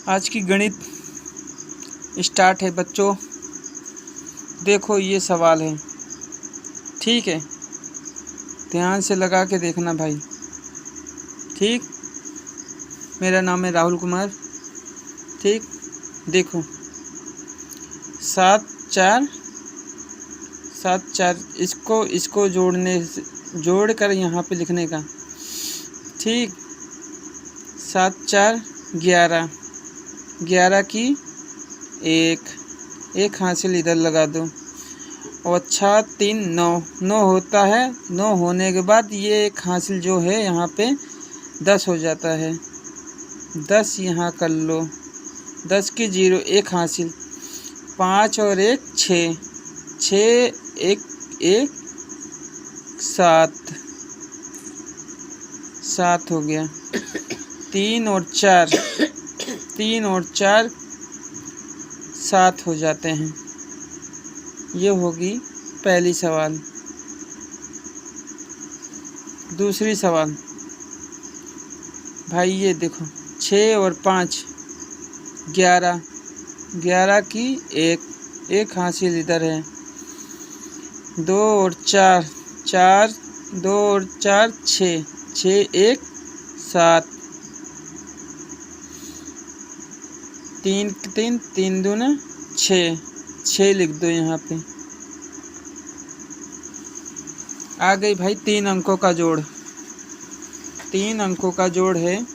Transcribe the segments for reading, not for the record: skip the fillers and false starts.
आज की गणित स्टार्ट है बच्चों। देखो ये सवाल है, ठीक है, ध्यान से लगा के देखना भाई। ठीक, मेरा नाम है राहुल कुमार। ठीक, देखो 7 4 इसको जोड़ कर यहाँ पे लिखने का। ठीक, 7 4 11, 11 की एक हासिल इधर लगा दो। और 6 3 9, 9 होता है। 9 होने के बाद ये एक हासिल जो है यहाँ पे 10 हो जाता है। 10 यहाँ कर लो, 10 की 0, एक हासिल। 5 और 1 6, 6 1 7, 7 हो गया। 3 और 4 7 हो जाते हैं। ये होगी पहली सवाल। दूसरी सवाल भाई, ये देखो 6 और 5 11, 11 की एक हासिल इधर है। 2 और 4 2 और 4 6, 6 1 7, 3 3 दूना 6, 6 लिख दो यहाँ पे। आ गई भाई 3 अंकों का जोड़। 3 अंकों का जोड़ है,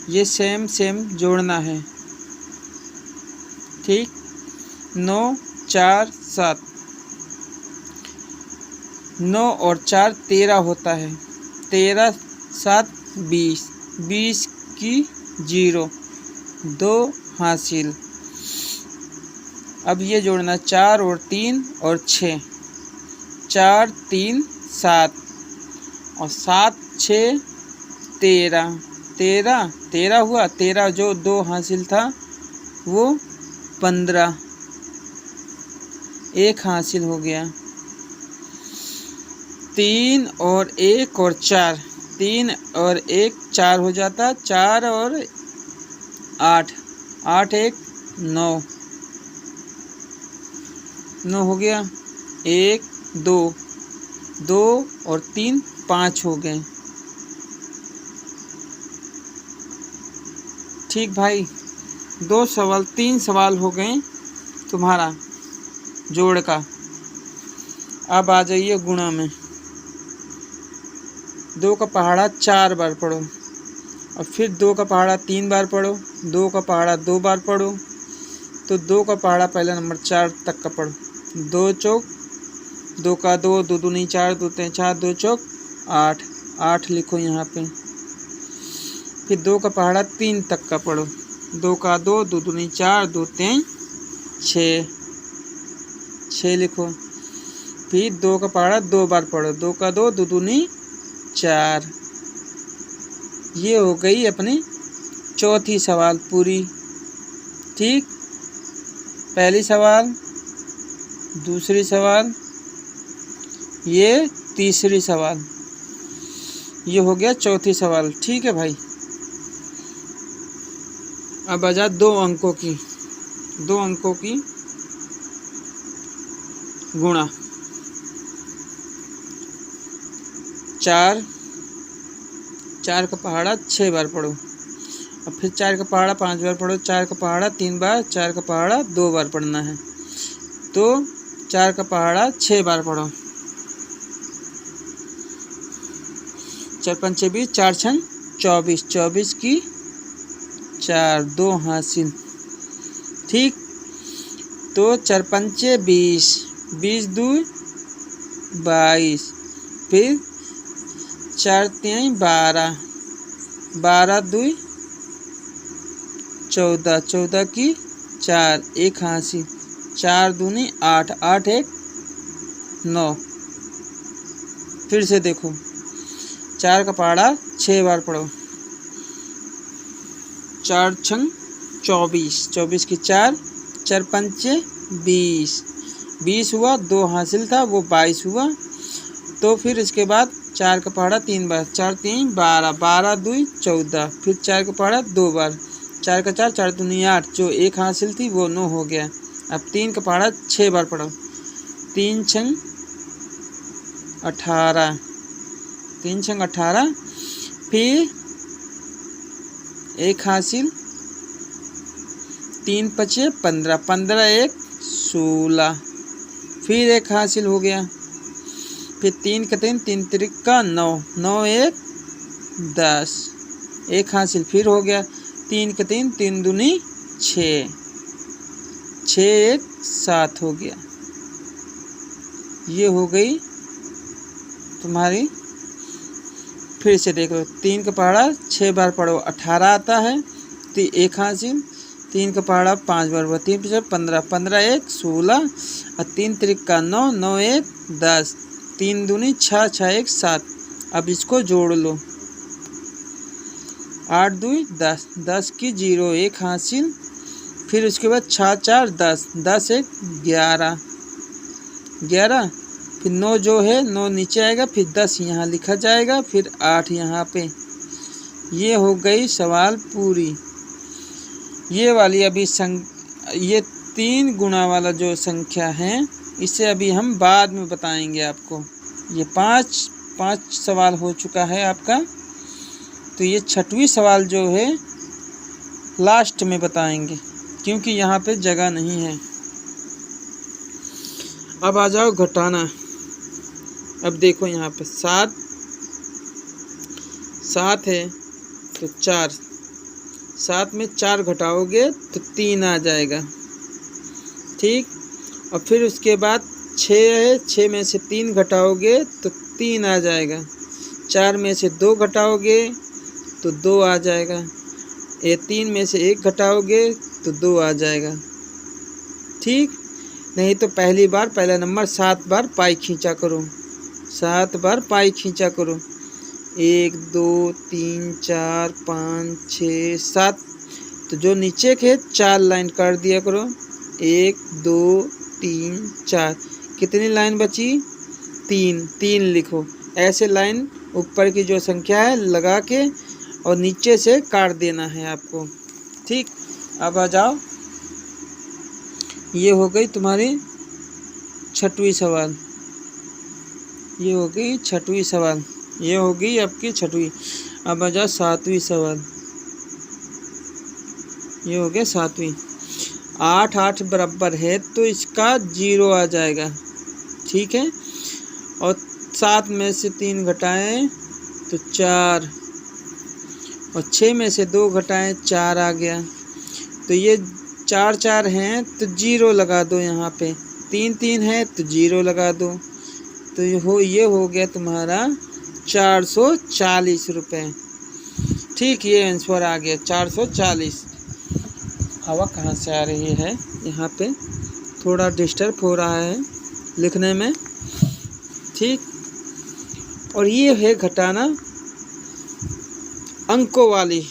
ये सेम जोड़ना है। ठीक, 9 4 7, 9 और 4 13 होता है। 13 7 20, 20 की 0, 2 हासिल। अब ये जोड़ना 4 और 3 और 6, 4 3 7 और 7 6 13, 13 हुआ। 13 जो 2 हासिल था वो 15, एक हासिल हो गया। 3 और 1 और 4, 3 और 1 4 हो जाता। 4 और 8, 8 1 9, 9 हो गया। 1 2 और 3 5 हो गए। ठीक भाई, 3 सवाल हो गए तुम्हारा जोड़ का। अब आ जाइए गुणा में। 2 का पहाड़ा 4 बार पढ़ो, और फिर 2 का पहाड़ा 3 बार पढ़ो, 2 का पहाड़ा 2 बार पढ़ो। तो 2 का पहाड़ा पहला नंबर 4 तक का पढ़ो। 2 चौक 2 का 2, 2 दूनी 4, 2 3 4, 2 चौक 8, 8 लिखो यहाँ पे। फिर 2 का पहाड़ा 3 तक का पढ़ो। 2 का 2, 2 दूनी 4, 2 3 6, 6 लिखो। फिर 2 का पहाड़ा 2 बार पढ़ो। 2 का 2, 2 दूनी 4। ये हो गई अपनी चौथी सवाल पूरी। ठीक, पहली सवाल, दूसरी सवाल, ये तीसरी सवाल, ये हो गया चौथी सवाल। ठीक है भाई, अब आ जा 2 अंकों की गुणा। 4 का पहाड़ा 6 बार पढ़ो, और फिर 4 का पहाड़ा 5 बार पढ़ो। 4 का पहाड़ा 3 बार, 4 का पहाड़ा 2 बार पढ़ना है। तो 4 का पहाड़ा 6 बार पढ़ो। 4 5 20, 4 6 24, 24 की 4, 2 हासिल। ठीक, तो 4 5 20, 20 2 22, फिर 4 3 12, 12 2 14, 14 की 4, एक हासिल। 4 दूनी 8, 8 1 9। फिर से देखो, 4 का पहाड़ा 6 बार पढ़ो। 4 6 24, 24 की 4, 4 5 20, 20 हुआ। 2 हासिल था वो 22 हुआ। तो फिर इसके बाद 4 का पहाड़ा 3 बार, 4 3 12, 12 2 14, फिर 4 का पहाड़ा 2 बार, 4 का 4, 4 दूनी 8, जो 1 हासिल थी वो 9 हो गया। अब 3 का पहाड़ा 6 बार पढ़ो। 3 छंग 18, 3 छंग 18, फिर 1 हासिल, 3 पचे 15, 15 1 16, फिर 1 हासिल हो गया। फिर 3 का 3, 3 तिरिका 9, 9 1 10, 1 हासिल फिर हो गया। 3 का 3, 3 दूनी 6, 6 1 7 हो गया। ये हो गई तुम्हारी। फिर से देख लो, 3 का पहाड़ा 6 बार पढ़ो, 18 आता है। 1 हासिल, 3 का पहाड़ा 5 बार, 3 पचे 15, 15 1 16, और 3 तिरिका 9, 9 1 10, 3 दूनी 6, 6 1 7। अब इसको जोड़ लो, 8 2 10, 10 की 0, 1 हासिल, फिर उसके बाद 6 4 10, 10 1 11, 11, फिर 9 जो है 9 नीचे आएगा, फिर 10 यहाँ लिखा जाएगा, फिर 8 यहाँ पे। ये हो गई सवाल पूरी। ये वाली अभी ये 3 गुना वाला जो संख्या है, इसे अभी हम बाद में बताएंगे आपको। ये 5 सवाल हो चुका है आपका, तो ये 6वां सवाल जो है लास्ट में बताएंगे, क्योंकि यहाँ पे जगह नहीं है। अब आ जाओ घटाना। अब देखो यहाँ पे 7 है तो 4, 7 में 4 घटाओगे तो 3 आ जाएगा, ठीक। और फिर उसके बाद 6 है, 6 में से 3 घटाओगे तो 3 आ जाएगा। 4 में से 2 घटाओगे तो 2 आ जाएगा। 3 में से 1 घटाओगे तो 2 आ जाएगा, ठीक। नहीं तो पहला नंबर 7 बार पाई खींचा करो, 7 बार पाई खींचा करो। 1 2 3 4 5 6 7, तो जो नीचे के 4 लाइन कर दिया करो। 1 2 3 4, कितनी लाइन बची? 3, 3 लिखो। ऐसे लाइन ऊपर की जो संख्या है लगा के और नीचे से काट देना है आपको, ठीक। अब आ जाओ, ये हो गई तुम्हारी 6वां सवाल। ये हो गई 6वां सवाल, ये हो गई आपकी 6वीं। अब आ जाओ 7वां सवाल। ये हो गया 7वीं। 8 8 बराबर है तो इसका 0 आ जाएगा, ठीक है। और 7 में से 3 घटाएं तो 4, और 6 में से 2 घटाएं 4 आ गया। तो ये 4 4 हैं तो 0 लगा दो यहाँ पे, 3 3 है तो 0 लगा दो। तो ये हो गया तुम्हारा 440 रुपये, ठीक। ये आंसर आ गया 440। हवा कहाँ से आ रही है? यहाँ पे थोड़ा डिस्टर्ब हो रहा है लिखने में, ठीक। और ये है घटाना अंकों वाली,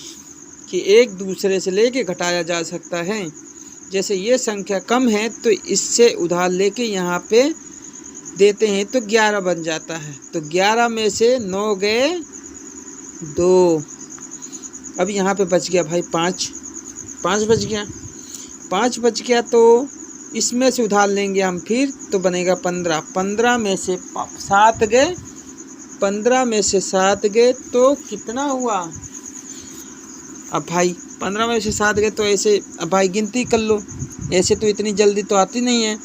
कि एक दूसरे से लेके घटाया जा सकता है। जैसे ये संख्या कम है तो इससे उधार लेके यहाँ पे देते हैं तो 11 बन जाता है। तो 11 में से 9 गए 2, अब यहाँ पे बच गया भाई 5 बच गया। 5 बच गया तो इसमें से उधार लेंगे हम फिर, तो बनेगा 15। 15 में से 7 गए, 15 में से 7 गए तो कितना हुआ? अब भाई 15 में से 7 गए तो ऐसे, अब भाई गिनती कर लो, ऐसे तो इतनी जल्दी तो आती नहीं है।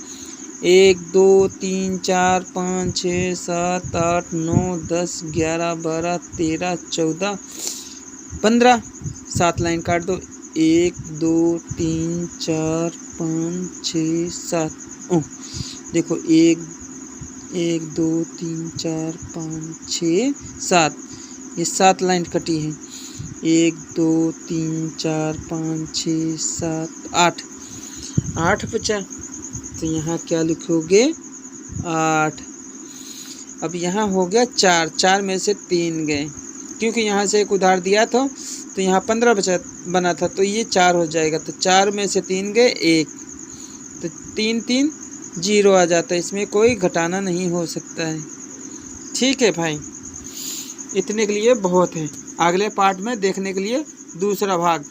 1 2 3 4 5 6 7 8 9 10 11 12 13 14 15, 7 लाइन काट दो। 1 2 3 4 5 6 7, देखो 1 2 3 4 5 6 7, ये 7 लाइन कटी है। 1 2 3 4 5 6 7 8 बचा, तो यहाँ क्या लिखोगे? 8। अब यहाँ हो गया 4 में से 3 गए, क्योंकि यहाँ से एक उधार दिया था तो यहाँ 15 बना था, तो ये 4 हो जाएगा। तो 4 में से 3 गए 1, तो 3 3 0 आ जाता है, इसमें कोई घटाना नहीं हो सकता है, ठीक है भाई। इतने के लिए बहुत है, अगले पार्ट में देखने के लिए दूसरा भाग।